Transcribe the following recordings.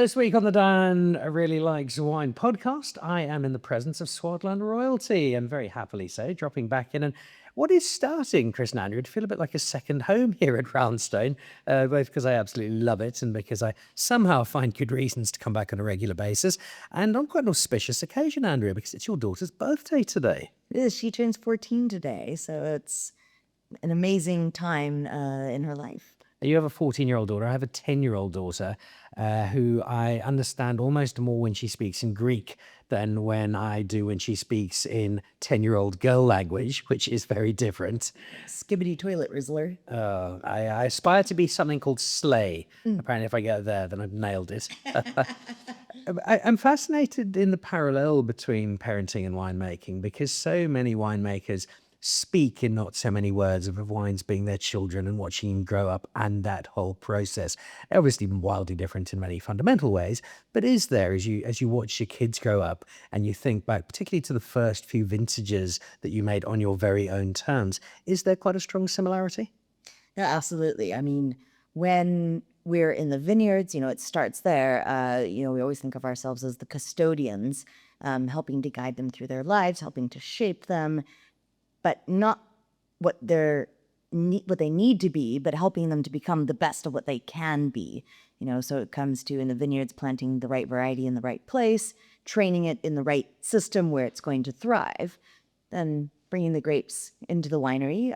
This week on the Dan Really Likes Wine podcast, I am in the presence of Swartland royalty, and very happily so, dropping back in. And what is starting, Chris and Andrew, to feel a bit like a second home here at Roundstone, both because I absolutely love it and because I somehow find good reasons to come back on a regular basis. And on quite an auspicious occasion, Andrea, because it's your daughter's birthday today. It is. She turns 14 today, so it's an amazing time in her life. You have a 14-year-old daughter. I have a 10-year-old daughter who I understand almost more when she speaks in Greek than when I do when she speaks in 10-year-old girl language, which is very different. Skibbity toilet rizzler. I aspire to be something called slay. Apparently, if I get there, then I've nailed it. I'm fascinated in the parallel between parenting and winemaking because so many winemakers speak in not so many words of wines being their children and watching them grow up and that whole process. Obviously wildly different in many fundamental ways, but is there, as you watch your kids grow up and you think back particularly to the first few vintages that you made on your very own terms, is there quite a strong similarity? Yeah, absolutely. I mean, when we're in the vineyards, it starts there. We always think of ourselves as the custodians, helping to guide them through their lives, helping to shape them, but not what they need to be, but helping them to become the best of what they can be. So it comes to in the vineyards, planting the right variety in the right place, training it in the right system where it's going to thrive, then bringing the grapes into the winery.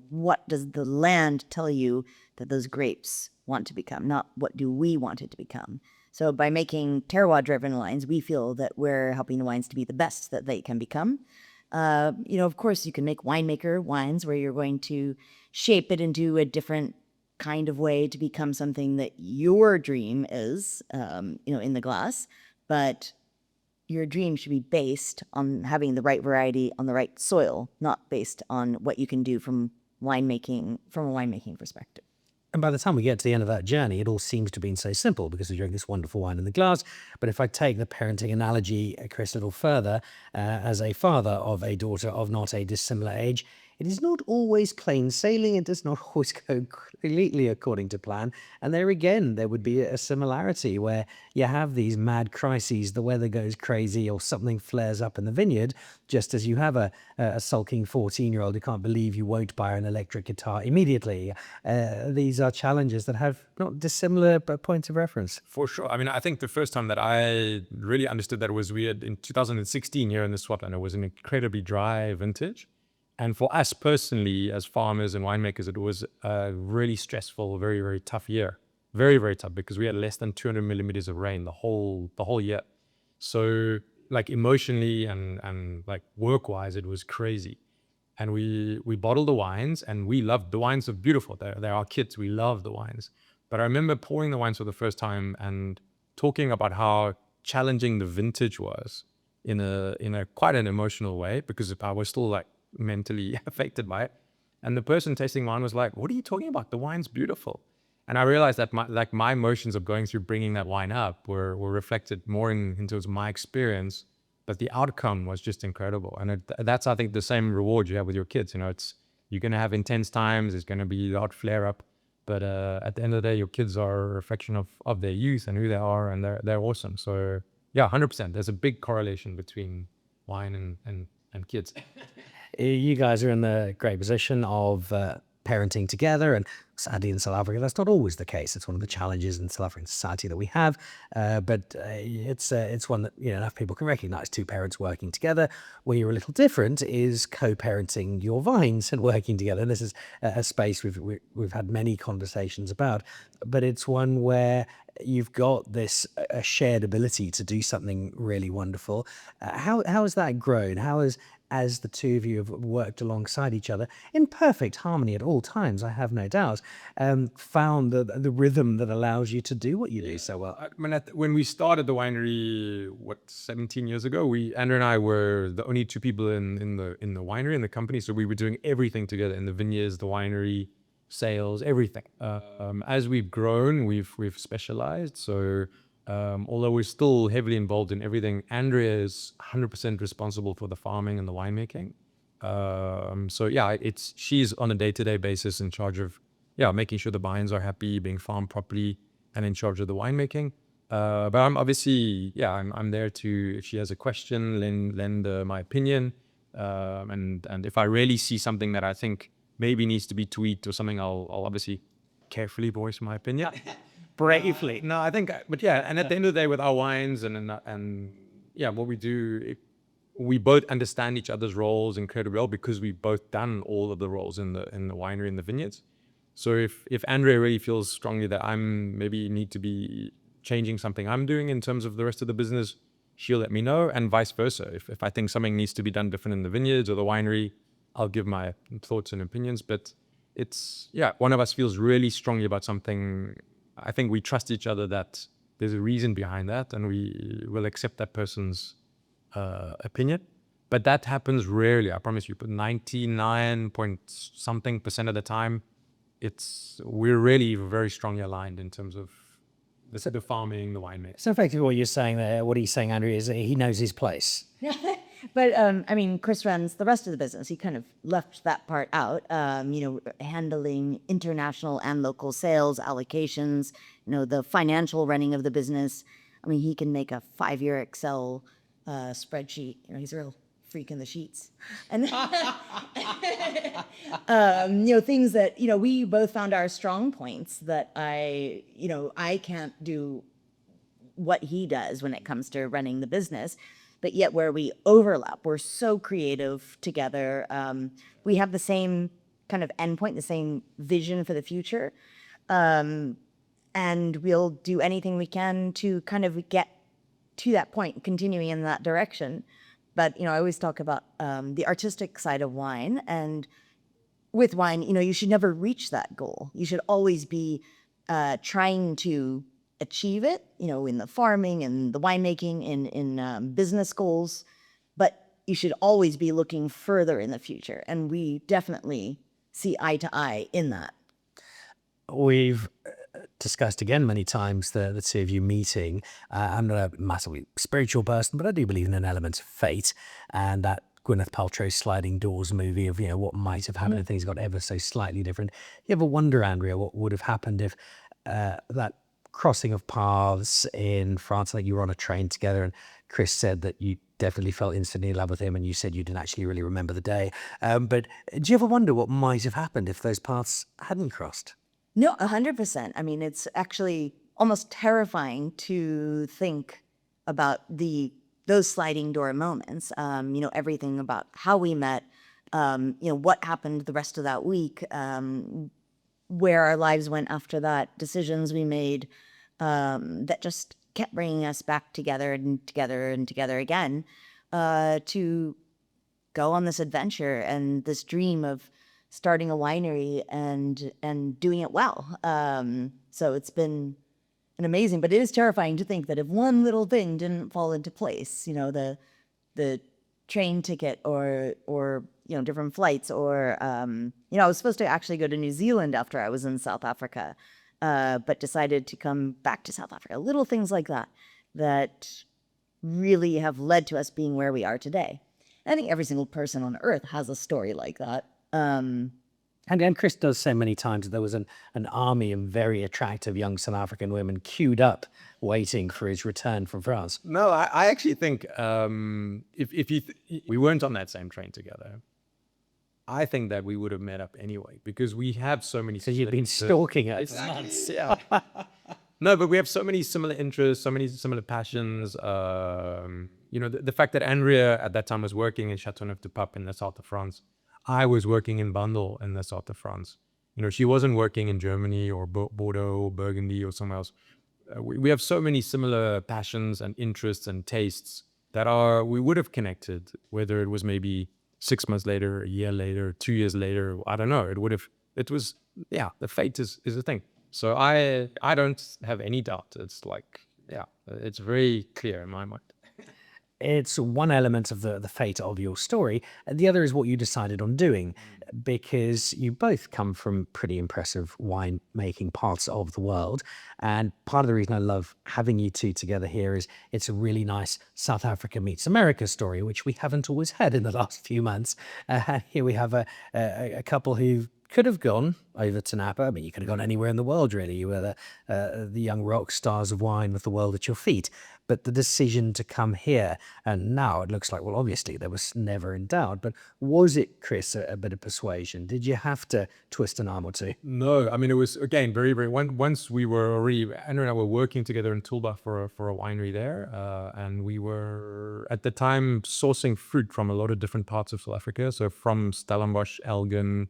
What does the land tell you that those grapes want to become, not what do we want it to become? So by making terroir-driven wines, we feel that we're helping the wines to be the best that they can become. Of course, you can make winemaker wines where you're going to shape it into a different kind of way to become something that your dream is, in the glass. But your dream should be based on having the right variety on the right soil, not based on what you can do from a winemaking perspective. And by the time we get to the end of that journey, it all seems to have been so simple because we drink this wonderful wine in the glass. But if I take the parenting analogy, Chris, a little further, as a father of a daughter of not a dissimilar age, it is not always plain sailing. It does not always go completely according to plan. And there again, there would be a similarity where you have these mad crises, the weather goes crazy or something flares up in the vineyard, just as you have a sulking 14-year-old who can't believe you won't buy an electric guitar immediately. These are challenges that have not dissimilar points of reference. For sure. I mean, I think the first time that I really understood that it was weird in 2016 here in the Swartland. It was an incredibly dry vintage. And for us personally, as farmers and winemakers, it was a really stressful, very, very tough year. Very, very tough because we had less than 200 millimeters of rain the whole year. So like emotionally and like work-wise, it was crazy. And we bottled the wines and we loved the wines. Are beautiful. They're our kids. We love the wines. But I remember pouring the wines for the first time and talking about how challenging the vintage was in a quite an emotional way because I was still like mentally affected by it. And the person tasting wine was like, "What are you talking about? The wine's beautiful." And I realized that my emotions of going through bringing that wine up were reflected more into my experience, but the outcome was just incredible. And that's, I think, the same reward you have with your kids. You're going to have intense times. It's going to be a hot flare up. But at the end of the day, your kids are a reflection of their youth and who they are, and they're awesome. So yeah, 100%. There's a big correlation between wine and kids. You guys are in the great position of parenting together, and sadly in South Africa that's not always the case. It's one of the challenges in South African society that we have, but it's one that enough people can recognize. Two parents working together. Where you're a little different is co-parenting your vines and working together. And this is a space we've had many conversations about, but it's one where you've got this a shared ability to do something really wonderful. How has that grown? How has, as the two of you have worked alongside each other in perfect harmony at all times, I have no doubt, found the rhythm that allows you to do what you do so well? I mean, when we started the winery, 17 years ago, Andrea and I were the only two people in the winery, in the company. So we were doing everything together in the vineyards, the winery, sales, everything. As we've grown, we've specialized. So although we're still heavily involved in everything, Andrea is 100% responsible for the farming and the winemaking. So yeah, she's on a day-to-day basis in charge of making sure the vines are happy, being farmed properly, and in charge of the winemaking. But I'm obviously, yeah, I'm there to, if she has a question, lend my opinion. And if I really see something that I think maybe needs to be tweaked or something, I'll obviously carefully voice my opinion. Bravely. No, I think, but yeah, and at the end of the day with our wines and yeah, what we do, we both understand each other's roles incredibly well because we've both done all of the roles in the winery and the vineyards. So if Andrea really feels strongly that I'm maybe need to be changing something I'm doing in terms of the rest of the business, she'll let me know, and vice versa. If I think something needs to be done different in the vineyards or the winery, I'll give my thoughts and opinions. But it's, yeah, one of us feels really strongly about something. I think we trust each other that there's a reason behind that, and we will accept that person's opinion. But that happens rarely, I promise you. But 99 point something % of the time, we're really very strongly aligned in terms of the farming, the winemaking. So effectively what you're saying there, what he's saying, Andrew, is that he knows his place. But I mean, Chris runs the rest of the business. He kind of left that part out. Handling international and local sales, allocations, the financial running of the business. I mean, he can make a 5-year Excel spreadsheet. He's a real freak in the sheets. And things that we both found our strong points that I can't do what he does when it comes to running the business. But yet where we overlap, we're so creative together. We have the same kind of endpoint, the same vision for the future. And we'll do anything we can to kind of get to that point, continuing in that direction. But, I always talk about the artistic side of wine. And with wine, you should never reach that goal. You should always be trying to achieve it, in the farming and the winemaking, in business goals, but you should always be looking further in the future. And we definitely see eye to eye in that. We've discussed again many times the two of you meeting. I'm not a massively spiritual person, but I do believe in an element of fate, and that Gwyneth Paltrow Sliding Doors movie of what might have happened if things got ever so slightly different. You ever wonder, Andrea, what would have happened if that crossing of paths in France, like you were on a train together and Chris said that you definitely felt instantly in love with him and you said you didn't actually really remember the day. But do you ever wonder what might have happened if those paths hadn't crossed? No, 100%. I mean, it's actually almost terrifying to think about those sliding door moments. Everything about how we met, what happened the rest of that week, where our lives went after that, decisions we made that just kept bringing us back together and together and together again to go on this adventure and this dream of starting a winery and doing it well. So it's been an amazing, but it is terrifying to think that if one little thing didn't fall into place, the train ticket or different flights or, I was supposed to actually go to New Zealand after I was in South Africa, but decided to come back to South Africa. Little things like that really have led to us being where we are today. I think every single person on earth has a story like that. And Chris does say many times that there was an army of very attractive young South African women queued up waiting for his return from France. No, I actually think if we weren't on that same train together, I think that we would have met up anyway because we have so many. So you've been stalking her for months. Yeah. No, but we have so many similar interests, so many similar passions. The fact that Andrea at that time was working in Châteauneuf-du-Pape in the south of France. I was working in Bandel in the south of France. She wasn't working in Germany or Bordeaux or Burgundy or somewhere else. We have so many similar passions and interests and tastes that we would have connected, whether it was maybe 6 months later, a year later, 2 years later, I don't know. The fate is a thing. So I don't have any doubt. It's it's very clear in my mind. It's one element of the fate of your story. And the other is what you decided on doing. because you both come from pretty impressive wine making parts of the world. And part of the reason I love having you two together here is it's a really nice South Africa meets America story, which we haven't always had in the last few months. Here we have a couple who could have gone over to Napa. I mean, you could have gone anywhere in the world, really. You were the young rock stars of wine with the world at your feet. But the decision to come here, and now it looks like, well, obviously there was never in doubt, but was it, Chris, a bit of persuasion? Did you have to twist an arm or two? No, I mean, it was, again, very, very, once we were already, Andrew and I were working together in Tulbagh for a winery there. And we were, at the time, sourcing fruit from a lot of different parts of South Africa. So from Stellenbosch, Elgin,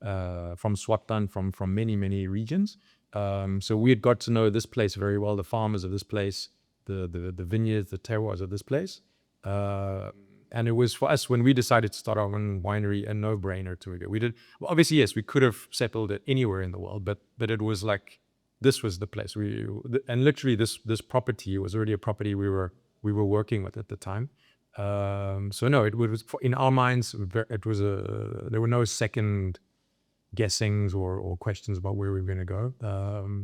from Swartland, from many, many regions. So we had got to know this place very well, the farmers of this place, the vineyards, the terroirs of this place. And it was, for us, when we decided to start our own winery, a no-brainer to go. We did, well, obviously, yes, we could have settled it anywhere in the world, but it was like, this was the place. And literally this property was already a property we were working with at the time. So no, it was, in our minds, it was there were no second guessings or questions about where we were going to go.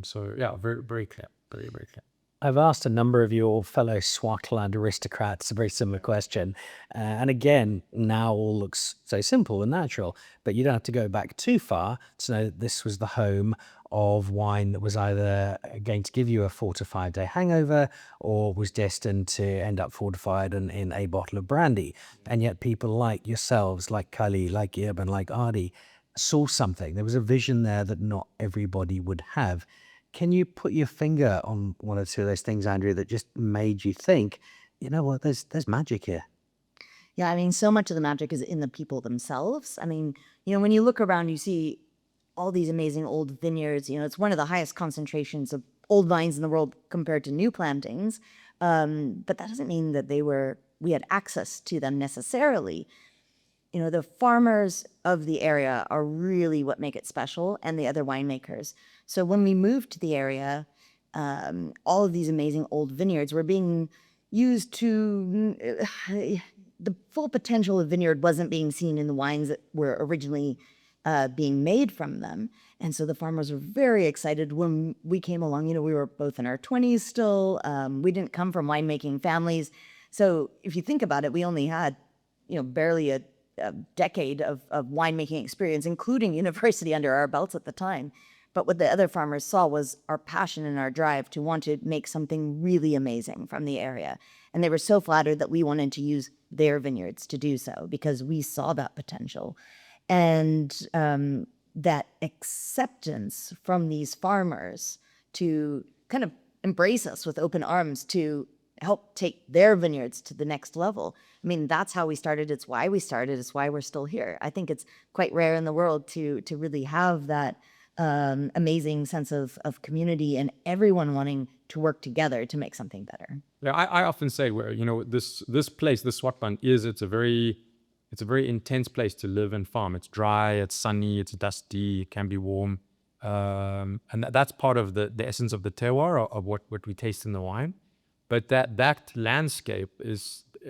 So yeah, very, very clear, very, very clear. I've asked a number of your fellow Swartland aristocrats a very similar question. And again, now all looks so simple and natural, but you don't have to go back too far to know that this was the home of wine that was either going to give you a 4 to 5 day hangover or was destined to end up fortified in a bottle of brandy. And yet people like yourselves, like Kali, like Gib, and like Ardi, saw something. There was a vision there that not everybody would have. Can you put your finger on one or two of those things, Andrea, that just made you think, you know what, there's magic here? Yeah, I mean, so much of the magic is in the people themselves. I mean, when you look around, you see all these amazing old vineyards. It's one of the highest concentrations of old vines in the world compared to new plantings. But that doesn't mean that we had access to them necessarily. The farmers of the area are really what make it special, and the other winemakers. So when we moved to the area, all of these amazing old vineyards were being used to, the full potential of vineyard wasn't being seen in the wines that were originally being made from them. And so the farmers were very excited when we came along. We were both in our 20s still. We didn't come from winemaking families. So if you think about it, we only had, barely a decade of winemaking experience, including university under our belts at the time. But what the other farmers saw was our passion and our drive to want to make something really amazing from the area. And they were so flattered that we wanted to use their vineyards to do so because we saw that potential. And that acceptance from these farmers to kind of embrace us with open arms to help take their vineyards to the next level. I mean, that's how we started. It's why we started. It's why we're still here. I think it's quite rare in the world to really have that amazing sense of community and everyone wanting to work together to make something better. Yeah, I often say where, this place, this Swartland it's a very intense place to live and farm. It's dry, it's sunny, it's dusty, it can be warm. And that's part of the essence of the terroir, of what we taste in the wine. But that landscape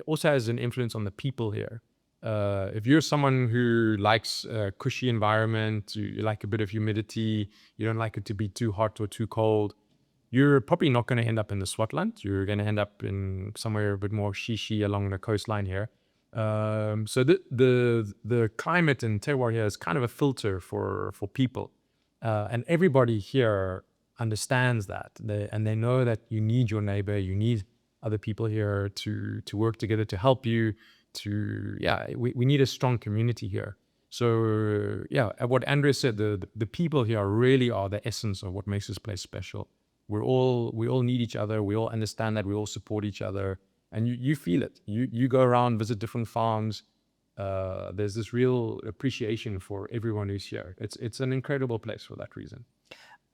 also has an influence on the people here. If you're someone who likes a cushy environment, you like a bit of humidity, you don't like it to be too hot or too cold, you're probably not going to end up in the Swartland. You're going to end up in somewhere a bit more shishy along the coastline here. So the climate and terroir here is kind of a filter for people. And everybody here understands that. And they know that you need your neighbor, you need other people here to work together to help you. We need a strong community here. So what Andrea said, the people here really are the essence of what makes this place special. We all need each other. We all understand that. We all support each other, and you feel it. You go around, visit different farms. There's this real appreciation for everyone who's here. It's an incredible place for that reason.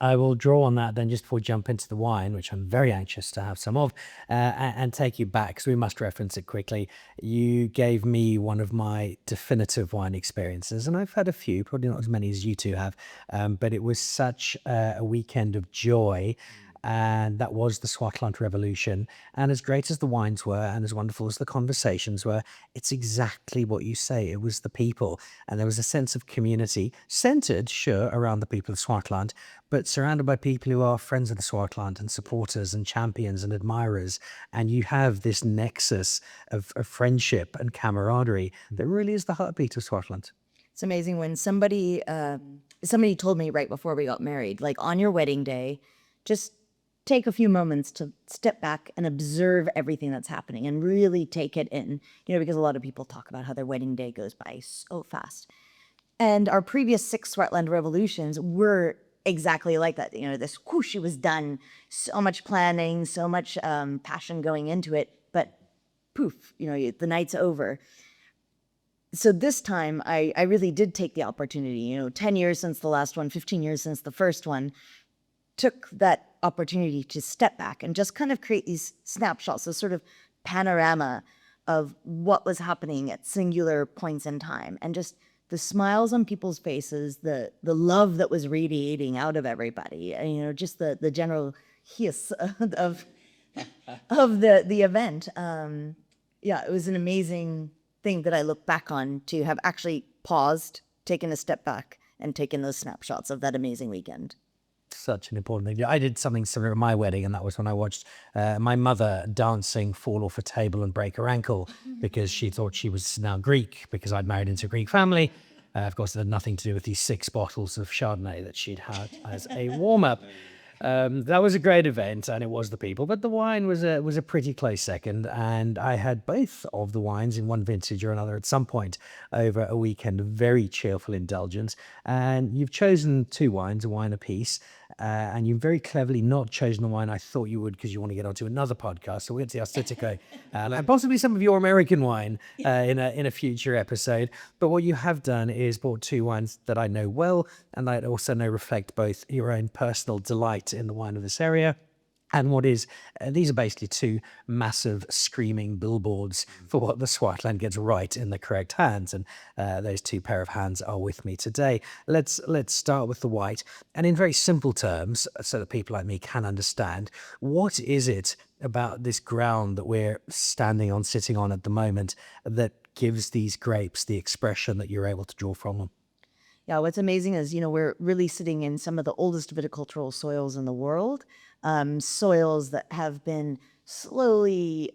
I will draw on that then just before we jump into the wine, which I'm very anxious to have some of, and take you back, because we must reference it quickly. You gave me one of my definitive wine experiences, and I've had a few, probably not as many as you two have, but it was such a weekend of joy. And that was the Swartland Revolution. And as great as the wines were and as wonderful as the conversations were, it's exactly what you say. It was the people. And there was a sense of community centered, sure, around the people of Swartland, but surrounded by people who are friends of the Swartland and supporters and champions and admirers. And you have this nexus of friendship and camaraderie that really is the heartbeat of Swartland. It's amazing when somebody told me right before we got married, like on your wedding day, just take a few moments to step back and observe everything that's happening and really take it in, because a lot of people talk about how their wedding day goes by so fast. And our previous 6 Swartland revolutions were exactly like that. This whoosh, it was done, so much planning, so much passion going into it, but poof, the night's over. So this time I really did take the opportunity, 10 years since the last one, 15 years since the first one, took that opportunity to step back and just kind of create these snapshots, this sort of panorama of what was happening at singular points in time, and just the smiles on people's faces, the love that was radiating out of everybody, and, just the general hiss of the event. Yeah, it was an amazing thing that I look back on, to have actually paused, taken a step back, and taken those snapshots of that amazing weekend. Such an important thing. I did something similar at my wedding, and that was when I watched my mother dancing, fall off a table and break her ankle because she thought she was now Greek because I'd married into a Greek family. Of course, it had nothing to do with these 6 bottles of Chardonnay that she'd had as a warm-up. That was a great event, and it was the people, but the wine was a pretty close second. And I had both of the wines in one vintage or another at some point over a weekend of very cheerful indulgence. And you've chosen 2 wines, a wine apiece, and you've very cleverly not chosen the wine I thought you would because you want to get onto another podcast. So we'll get to the Aesthetico and possibly some of your American wine in a future episode. But what you have done is bought 2 wines that I know well, and I also know reflect both your own personal delight in the wine of this area and what is, these are basically 2 massive screaming billboards for what the Swartland gets right in the correct hands. And those 2 pair of hands are with me today. Let's start with the white. And in very simple terms, so that people like me can understand, what is it about this ground that we're sitting on at the moment, that gives these grapes the expression that you're able to draw from them? Yeah, what's amazing is, we're really sitting in some of the oldest viticultural soils in the world, soils that have been slowly,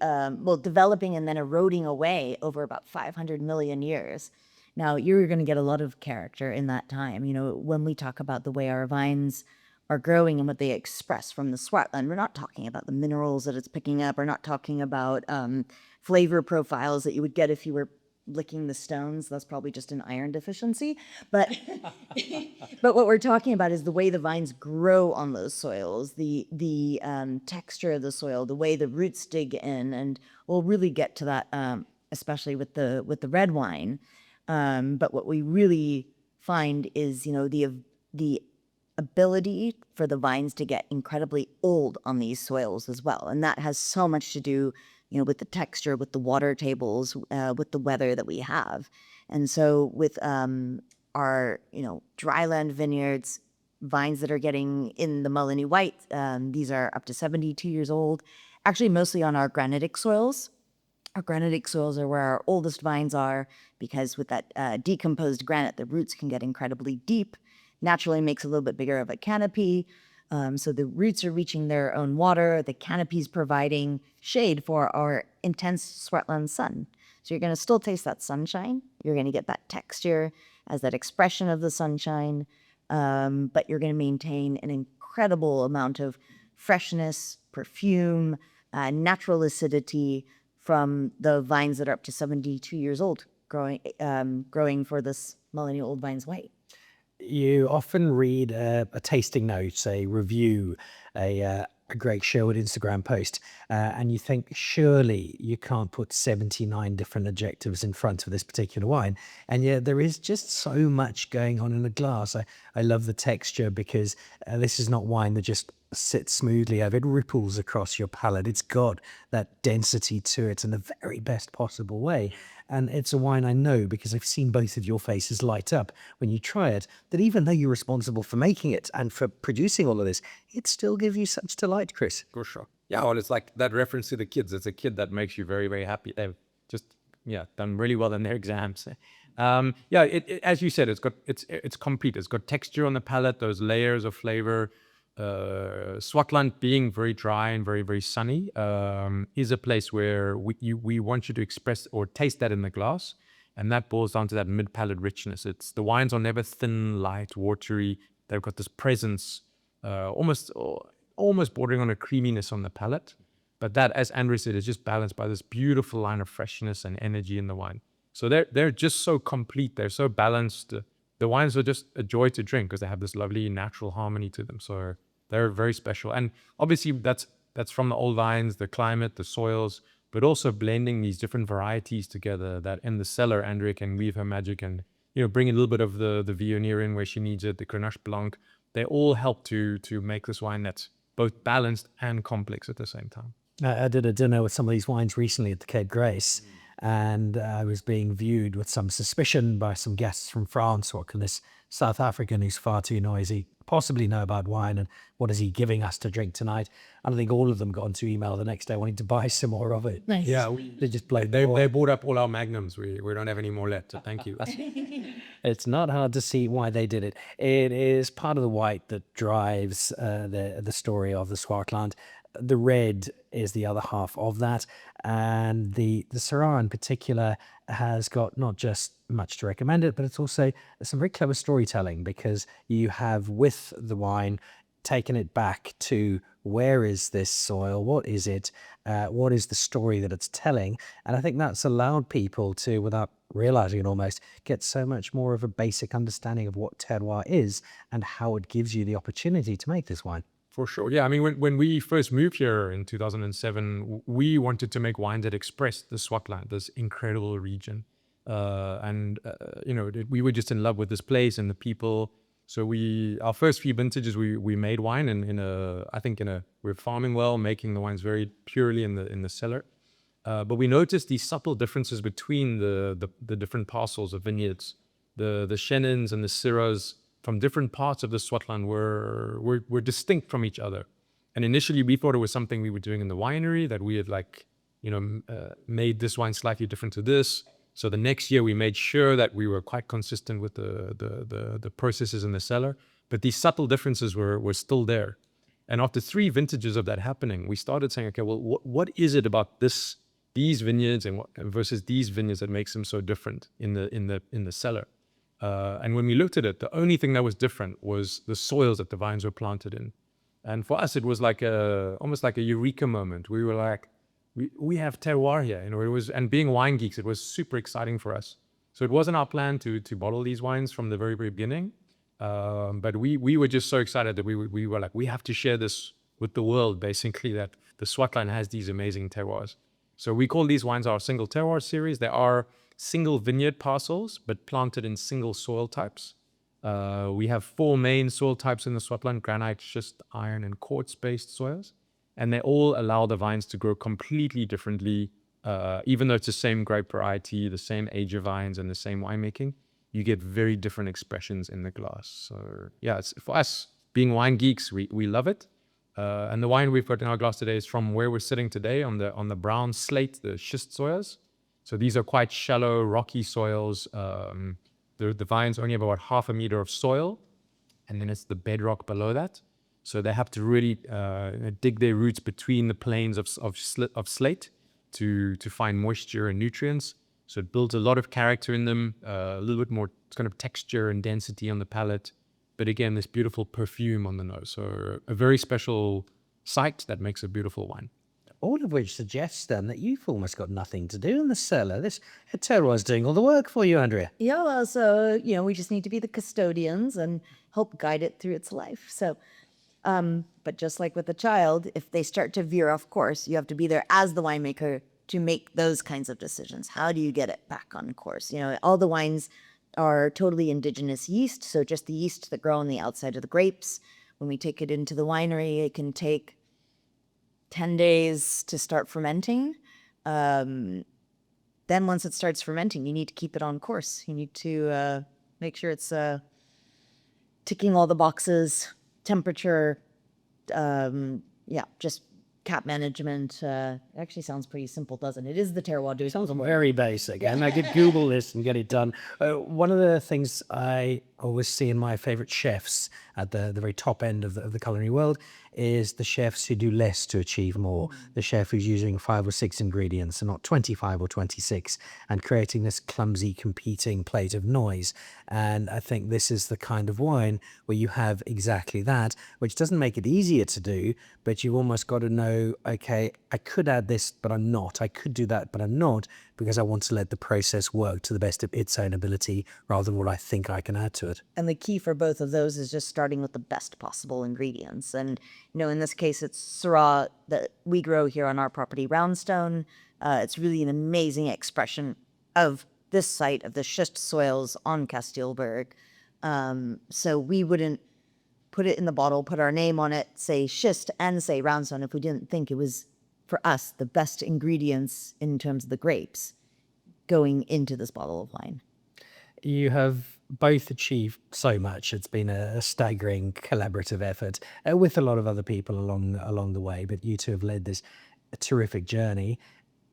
developing and then eroding away over about 500 million years. Now, you're going to get a lot of character in that time. When we talk about the way our vines are growing and what they express from the Swartland, we're not talking about the minerals that it's picking up. We're not talking about flavor profiles that you would get if you were licking the stones. That's probably just an iron deficiency. But but what we're talking about is the way the vines grow on those soils, the texture of the soil, the way the roots dig in, and we'll really get to that, especially with the red wine. But what we really find is, the ability for the vines to get incredibly old on these soils as well, and that has so much to do, with the texture, with the water tables, with the weather that we have. And so with our, dryland vineyards, vines that are getting in the Mullineux White, these are up to 72 years old, actually mostly on our granitic soils. Our granitic soils are where our oldest vines are, because with that decomposed granite, the roots can get incredibly deep, naturally makes a little bit bigger of a canopy. So the roots are reaching their own water. The canopy's providing shade for our intense Swartland sun. So you're going to still taste that sunshine. You're going to get that texture as that expression of the sunshine. But you're going to maintain an incredible amount of freshness, perfume, natural acidity from the vines that are up to 72 years old, growing for this Mullineux Old Vines White. You often read a tasting note, a review, a great Sherwood Instagram post, and you think, surely you can't put 79 different adjectives in front of this particular wine. And yet there is just so much going on in the glass. I love the texture, because this is not wine that just sits smoothly over. It ripples across your palate. It's got that density to it in the very best possible way. And it's a wine I know, because I've seen both of your faces light up when you try it, that even though you're responsible for making it and for producing all of this, it still gives you such delight, Chris. For sure. Yeah, well, it's like that reference to the kids. It's a kid that makes you very, very happy. They've just, yeah, done really well in their exams. Yeah, as you said, it's complete. It's got texture on the palate, those layers of flavor. Swartland, being very dry and very, very sunny, is a place where we want you to express or taste that in the glass. And that boils down to that mid-palate richness. The wines are never thin, light, watery. They've got this presence, almost bordering on a creaminess on the palate. But that, as Andrea said, is just balanced by this beautiful line of freshness and energy in the wine. So they're just so complete. They're so balanced. The wines are just a joy to drink because they have this lovely natural harmony to them. So they're very special. And obviously that's from the old vines, the climate, the soils, but also blending these different varieties together that in the cellar, Andrea can weave her magic and, bring a little bit of the Viognier in where she needs it, the Grenache Blanc. They all help to make this wine that's both balanced and complex at the same time. I did a dinner with some of these wines recently at the Cape Grace, and I was being viewed with some suspicion by some guests from France. What can this South African who's far too noisy possibly know about wine, and what is he giving us to drink tonight? And I think all of them got onto email the next day wanting to buy some more of it. Nice. Yeah, They just played. they bought up all our magnums. We don't have any more left, so thank you. It's not hard to see why they did it. It is part of the white that drives the story of the Swartland. The red is the other half of that, and the Syrah in particular has got not just much to recommend it, but it's also some very clever storytelling, because you have with the wine taken it back to where is this soil, what is it, what is the story that it's telling. And I think that's allowed people to, without realizing it almost, get so much more of a basic understanding of what terroir is and how it gives you the opportunity to make this wine. For sure. Yeah. I mean, when we first moved here in 2007, we wanted to make wines that expressed the Swartland, this incredible region. We were just in love with this place and the people. So our first few vintages, we made wine we're farming well, making the wines very purely in the cellar. But we noticed these subtle differences between the different parcels of vineyards. The Chenin's and the Syrahs from different parts of the Swartland were distinct from each other. And initially we thought it was something we were doing in the winery, that we had made this wine slightly different to this. So the next year we made sure that we were quite consistent with the processes in the cellar, but these subtle differences were still there. And after 3 vintages of that happening, we started saying, okay, well, what is it about these vineyards versus these vineyards that makes them so different in the cellar? And when we looked at it, the only thing that was different was the soils that the vines were planted in. And for us, it was almost like a eureka moment. We were like, we have terroir here. And being wine geeks, it was super exciting for us. So it wasn't our plan to bottle these wines from the very, very beginning. But we were just so excited that we were like, we have to share this with the world, basically, that the Swartland has these amazing terroirs. So we call these wines our single terroir series. They are single vineyard parcels, but planted in single soil types. We have 4 main soil types in the Swartland: granite, schist, iron, and quartz-based soils. And they all allow the vines to grow completely differently. Even though it's the same grape variety, the same age of vines, and the same winemaking, you get very different expressions in the glass. So yeah, for us, being wine geeks, we love it. And the wine we've got in our glass today is from where we're sitting today on the brown slate, the schist soils. So these are quite shallow, rocky soils. The vines only have about half a meter of soil, and then it's the bedrock below that. So they have to really dig their roots between the planes of slate to find moisture and nutrients. So it builds a lot of character in them, a little bit more kind of texture and density on the palate. But again, this beautiful perfume on the nose. So a very special site that makes a beautiful wine. All of which suggests then that you've almost got nothing to do in the cellar. This terroir is doing all the work for you, Andrea. Yeah, well, so, we just need to be the custodians and help guide it through its life. So, but just like with a child, if they start to veer off course, you have to be there as the winemaker to make those kinds of decisions. How do you get it back on course? All the wines are totally indigenous yeast, so just the yeast that grow on the outside of the grapes. When we take it into the winery, it can take 10 days to start fermenting. Then once it starts fermenting, you need to keep it on course. You need to make sure it's ticking all the boxes, temperature, just cap management. Actually sounds pretty simple, doesn't it? It is the terroir du. Sounds very basic, and I could Google this and get it done. One of the things I always see in my favorite chefs at the very top end of the culinary world is the chefs who do less to achieve more. The chef who's using 5 or 6 ingredients and not 25 or 26, and creating this clumsy competing plate of noise. And I think this is the kind of wine where you have exactly that, which doesn't make it easier to do, but you've almost got to know, okay, I could add this, but I'm not. I could do that, but I'm not, because I want to let the process work to the best of its own ability rather than what I think I can add to it. And the key for both of those is just starting with the best possible ingredients. And, in this case, it's Syrah that we grow here on our property, Roundstone. It's really an amazing expression of this site, of the schist soils on Castilberg. So we wouldn't put it in the bottle, put our name on it, say schist and say Roundstone if we didn't think it was, for us, the best ingredients in terms of the grapes going into this bottle of wine. You have both achieved so much. It's been a staggering collaborative effort with a lot of other people along the way, but you two have led this terrific journey.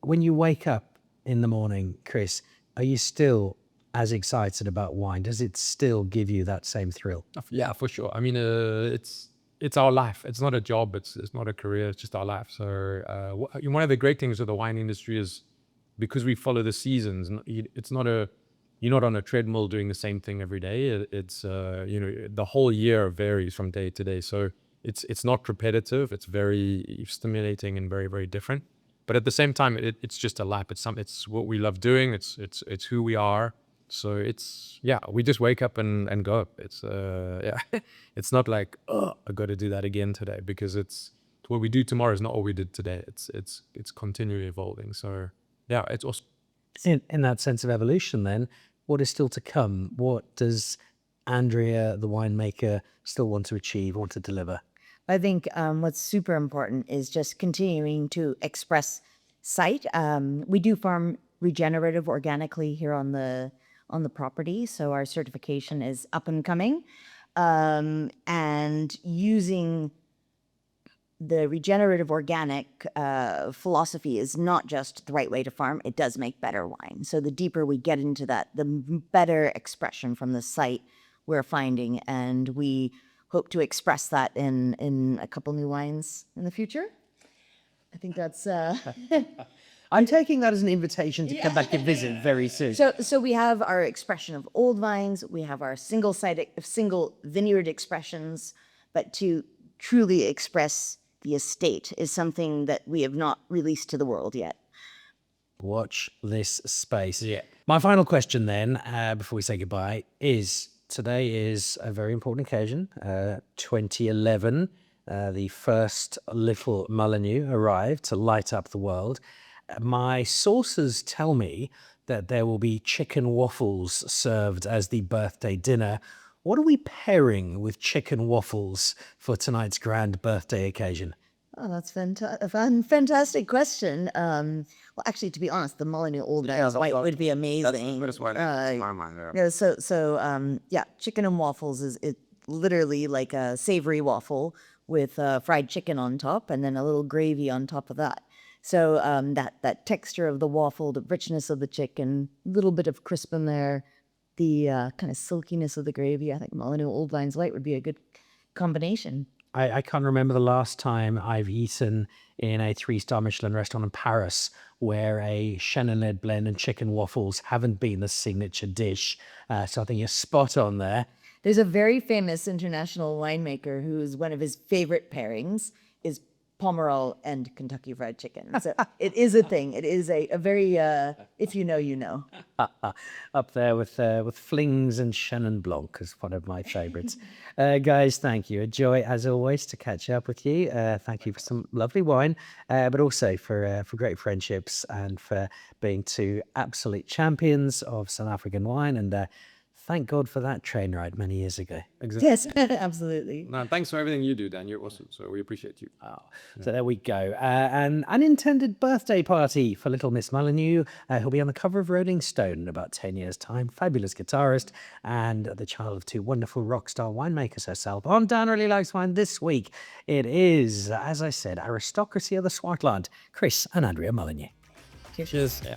When you wake up in the morning, Chris, are you still as excited about wine? Does it still give you that same thrill? Yeah, for sure. I mean, it's our life. It's not a job. It's not a career. It's just our life. So one of the great things of the wine industry is because we follow the seasons. It's not you're not on a treadmill doing the same thing every day. It's the whole year varies from day to day. So it's not repetitive. It's very stimulating and very, very different. But at the same time, it's just a lap. It's what we love doing. It's who we are. So we just wake up and go. It's it's not like, oh, I got to do that again today, because it's what we do tomorrow is not what we did today. It's continually evolving. So yeah, it's awesome. In that sense of evolution, then, what is still to come? What does Andrea, the winemaker, still want to achieve, want to deliver? I think what's super important is just continuing to express site. We do farm regenerative organically here on the property, so our certification is up and coming. And using the regenerative organic philosophy is not just the right way to farm, it does make better wine. So the deeper we get into that, the better expression from the site we're finding, and we hope to express that in a couple new wines in the future. I think that's... I'm taking that as an invitation to come back and visit very soon. So we have our expression of old vines, we have our single vineyard expressions, but to truly express the estate is something that we have not released to the world yet. Watch this space. Yeah. My final question then, before we say goodbye, is today is a very important occasion. 2011, the first little Mullineux arrived to light up the world. My sources tell me that there will be chicken waffles served as the birthday dinner. What are we pairing with chicken waffles for tonight's grand birthday occasion? Oh, that's a fantastic question. Well, actually, to be honest, the Mullineux Old White would be amazing. That's what in my mind. Yeah. Chicken and waffles is literally like a savory waffle with fried chicken on top and then a little gravy on top of that. So that texture of the waffle, the richness of the chicken, a little bit of crisp in there, the kind of silkiness of the gravy. I think Mullineux Old Vines White would be a good combination. I can't remember the last time I've eaten in a 3-star Michelin restaurant in Paris where a Chenin-led blend and chicken waffles haven't been the signature dish. So I think you're spot on there. There's a very famous international winemaker whose one of his favorite pairings is Pomerol and Kentucky Fried Chicken. So it is a thing. It is a very, if you know, you know. Up there with Flings and Chenin Blanc is one of my favorites. Guys, thank you. A joy, as always, to catch up with you. Thank you for some lovely wine, but also for great friendships and for being two absolute champions of South African wine. And Thank God for that train ride many years ago. Yes, absolutely. No, thanks for everything you do, Dan. You're awesome. So we appreciate you. So there we go. An unintended birthday party for little Miss Mullineux, who'll be on the cover of Rolling Stone in about 10 years' time. Fabulous guitarist and the child of two wonderful rock star winemakers herself. On Dan Really Likes Wine this week, it is, as I said, aristocracy of the Swartland, Chris and Andrea Mullineux. Cheers. Yeah.